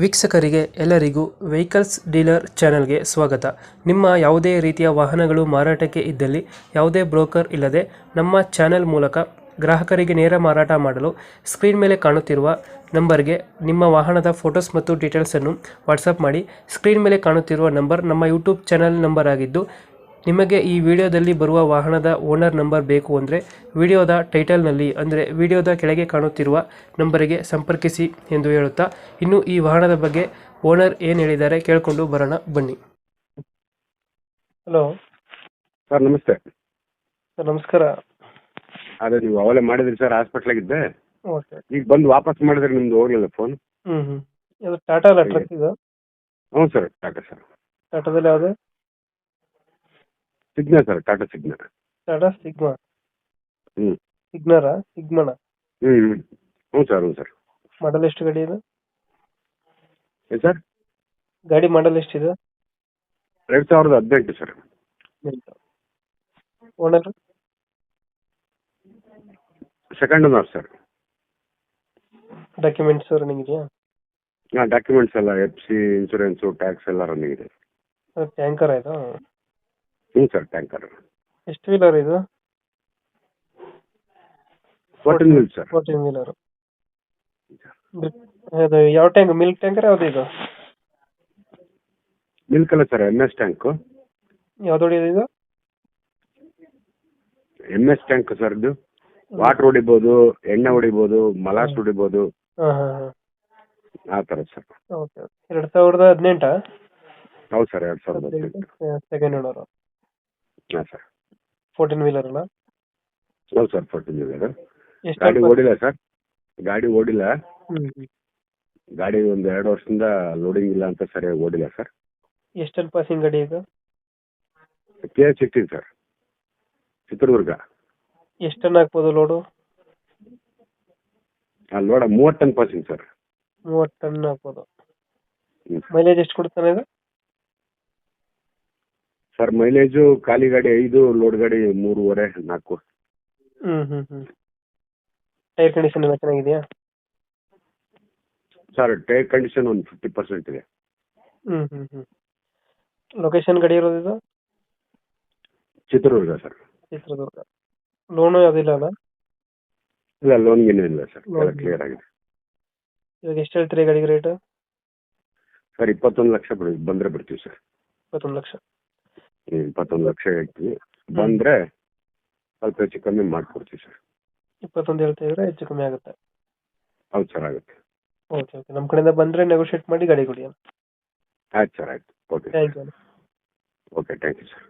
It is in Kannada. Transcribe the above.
ವೀಕ್ಷಕರಿಗೆ ಎಲ್ಲರಿಗೂ ವೆಹಿಕಲ್ಸ್ ಡೀಲರ್ ಚಾನೆಲ್ಗೆ ಸ್ವಾಗತ. ನಿಮ್ಮ ಯಾವುದೇ ರೀತಿಯ ವಾಹನಗಳು ಮಾರಾಟಕ್ಕೆ ಇದ್ದಲ್ಲಿ ಯಾವುದೇ ಬ್ರೋಕರ್ ಇಲ್ಲದೆ ನಮ್ಮ ಚಾನೆಲ್ ಮೂಲಕ ಗ್ರಾಹಕರಿಗೆ ನೇರ ಮಾರಾಟ ಮಾಡಲು ಸ್ಕ್ರೀನ್ ಮೇಲೆ ಕಾಣುತ್ತಿರುವ ನಂಬರ್ಗೆ ನಿಮ್ಮ ವಾಹನದ ಫೋಟೋಸ್ ಮತ್ತು ಡೀಟೇಲ್ಸನ್ನು ವಾಟ್ಸಪ್ ಮಾಡಿ. ಸ್ಕ್ರೀನ್ ಮೇಲೆ ಕಾಣುತ್ತಿರುವ ನಂಬರ್ ನಮ್ಮ ಯೂಟ್ಯೂಬ್ ಚಾನೆಲ್ ನಂಬರ್ ಆಗಿದ್ದು, ನಿಮಗೆ ಈ ವಿಡಿಯೋದಲ್ಲಿ ಬರುವ ವಾಹನದ ಓನರ್ ನಂಬರ್ ಬೇಕು ಅಂದರೆ ವಿಡಿಯೋದ ಟೈಟಲ್ನಲ್ಲಿ ಅಂದರೆ ವಿಡಿಯೋದ ಕೆಳಗೆ ಕಾಣುತ್ತಿರುವ ನಂಬರಿಗೆ ಸಂಪರ್ಕಿಸಿ ಎಂದು ಹೇಳುತ್ತಾ, ಇನ್ನು ಈ ವಾಹನದ ಬಗ್ಗೆ ಓನರ್ ಏನು ಹೇಳಿದ್ದಾರೆ ಕೇಳಿಕೊಂಡು ಬರೋಣ ಬನ್ನಿ. ಹಲೋ ಸರ್ ನಮಸ್ತೆ. ಸರ್ ನಮಸ್ಕಾರ. ಅದೇ ನೀವು ಅವೆಲ್ಲ ಮಾಡಿದ್ರಿ ಸರ್, ಹಾಸ್ಪಿಟ್ಲಾಗಿದ್ದೆ. ಓಕೆ. ಈಗ ಬಂದು ವಾಪಸ್ ಮಾಡಿದ್ರೆ ನಿಮ್ದು ಹೋಗ್ಲಿಲ್ಲ ಫೋನ್. ಇದು ಟಾಟಾ ಅಲ್ಲ ಟ್ರಕ್ ಇದು? ಹ್ಞೂ ಸರ್, ಟಾಟಾ ಸರ್. ಟಾಟಾದಲ್ಲಿ ಯಾವುದು? ಸಿಗ್ನಾ ಸರ್, ಟಾಟಾ ಸಿಗ್ನಾ. ಟಾಟಾ ಸಿಗ್ಮಾ. ಹ್ಞೂ ಸಿಗ್ನರಾ ಸಿಗ್ಮನ? ಹ್ಞೂ ಸರ್, ಹ್ಞೂ ಸರ್. ಮಾಡಲ್ ಎಷ್ಟು ಗಾಡಿ ಇದು? ಏನು ಸರ್? ಗಾಡಿ ಮಾಡಲ್ ಎಷ್ಟಿದೆ? 2018 sir. Owner? Second owner sir. Documents running ಇದೆಯಾ? ಹಾಂ, ಡಾಕ್ಯುಮೆಂಟ್ಸ್ ಎಲ್ಲ FC, ಇನ್ಶೂರೆನ್ಸು, ಟ್ಯಾಕ್ಸ್ ಎಲ್ಲ ರನ್ನಿಂಗ್ ಇದೆ. ಟ್ಯಾಂಕರ್ ಇದು? ಹ್ಞೂ ಸರ್, ಟ್ಯಾಂಕರ್. ಎಷ್ಟು ವೀಲರ್ ಇದು? 14 ವೀಲ್ ಸರ್. 14 ವೀಲರ್. ಅದು ಯಾವ ಟ್ಯಾಂಕ್? ಮಿಲ್ಕ್ ಟ್ಯಾಂಕರ್ ಯಾವುದು ಇದು? ಮಿಲ್ಕ್ ಅಲ್ಲ ಸರ್, MS ಟ್ಯಾಂಕು. ಯಾವ್ದು ಹೊಡಿಯೋದು ಇದು? MS tank sir. ಇದು ವಾಟರ್ ಹೊಡಿಬೋದು, ಎಣ್ಣೆ ಹೊಡಿಬೋದು, ಮಲಾಸ್ ಹೊಡಿಬೋದು, ಹಾಂ ಹಾಂ ಹಾಂ, ಆ ಥರ ಸರ್. Okay okay. 2018? ಹೌದು ಸರ್, 2018. Second owner. ಹಾಂ ಸರ್. 14 ವೀಲರ್ ಅಲ್ಲ? ಹೌದು ಸರ್, 14 ವೀಲರ್. ಎಷ್ಟು ಗಾಡಿ ಓಡಿಲ್ಲ ಸರ್, ಗಾಡಿ ಓಡಿಲ್ಲ. ಹ್ಞೂ. ಗಾಡಿ ಒಂದು 2 ವರ್ಷದಿಂದ ಲೋಡಿಂಗ್ ಇಲ್ಲ ಅಂತ ಸರಿಯಾಗಿ ಓಡಿಲ್ಲ ಸರ್. ಎಷ್ಟಲ್ಲಿ ಪಾಸಿಂಗ್ ಗಾಡಿ ಇದು? KH16 sir, Chitradurga. ಎಷ್ಟು ಟನ್ ಹಾಕ್ಬೋದು load? Load 30 ton passing sir. 30 ton ಹಾಕ್ಬೋದು. ಹ್ಞೂ ಮೈಲೇಜ್ ಎಷ್ಟು ಕೊಡ್ತಾನೆ ಇದು? ಸರ್, ಮೈಲೇಜು ಖಾಲಿ ಗಾಡಿ 5, ಲೋಡ್ ಗಾಡಿ 3.5, 4. ಟೈರ್ ಕಂಡೀಷನ್ ಎಲ್ಲ ಚೆನ್ನಾಗಿದೆಯಾ? ಸರ್, ಟೈರ್ ಕಂಡೀಷನ್ ಒಂದು 50% ಇದೆ. ಲೊಕೇಶನ್ ಗಾಡಿ ಇರೋದು ಇದು? ಚಿತ್ರದುರ್ಗ ಸರ್. ಚಿತ್ರದುರ್ಗ. ಲೋನು ಯಾವುದಿಲ್ಲ ಅಲ್ಲ? ಇಲ್ಲ, ಲೋನ್ಗೇನೂ ಇಲ್ಲ ಸರ್, ಎಲ್ಲ Loan ಕ್ಲಿಯರ್ ಆಗಿದೆ. ಇವಾಗ ಎಷ್ಟು ಹೇಳ್ತೀರಿ ಗಾಡಿಗೆ ರೇಟು? ಸರ್, 21 ಲಕ್ಷ ಬಂದರೆ ಬಿಡ್ತೀವಿ ಸರ್. 21 ಲಕ್ಷ? 21 ಲಕ್ಷ ಹೇಳ್ತೀವಿ. ಬಂದರೆ ಸ್ವಲ್ಪ ಹೆಚ್ಚು ಕಮ್ಮಿ ಮಾಡಿಕೊಡ್ತೀವಿ ಸರ್. 21 ಹೇಳ್ತಾ ಇದ್ರೆ ಹೆಚ್ಚು ಕಮ್ಮಿ ಆಗುತ್ತೆ? ಹೌದು ಸರ್, ಆಗುತ್ತೆ. Okay okay. ನಮ್ಮ ಕಡೆಯಿಂದ ಬಂದರೆ ನೆಗೋಷಿಯೇಟ್ ಮಾಡಿ ಗಾಡಿ ಕೊಡಿ. ಆಯ್ತು ಸರ್, ಆಯ್ತು. Okay thank you. Okay, thank you sir.